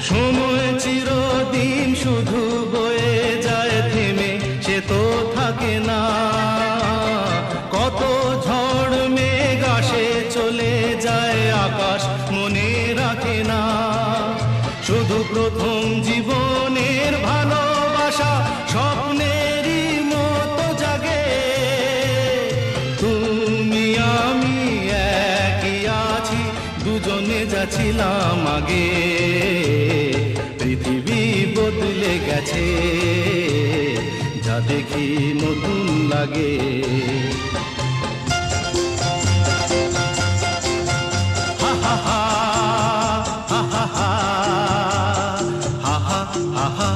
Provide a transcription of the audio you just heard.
সময় চিরদিন শুধু বয়ে যায় থেমে, সে তো থাকে না। কত ঝড় মেঘ আসে চলে যায়, আকাশ মনে রাখে না। শুধু প্রথম জীবনের ভালোবাসা স্বপ্নেরই মতো জাগে। তুমি আমি একই আছি, দুজনে যাচ্ছিলাম আগে। পৃথিবী বদলে গেছে, যা দেখি নতুন লাগে। হা হা হা হা হা হা হা হা হা।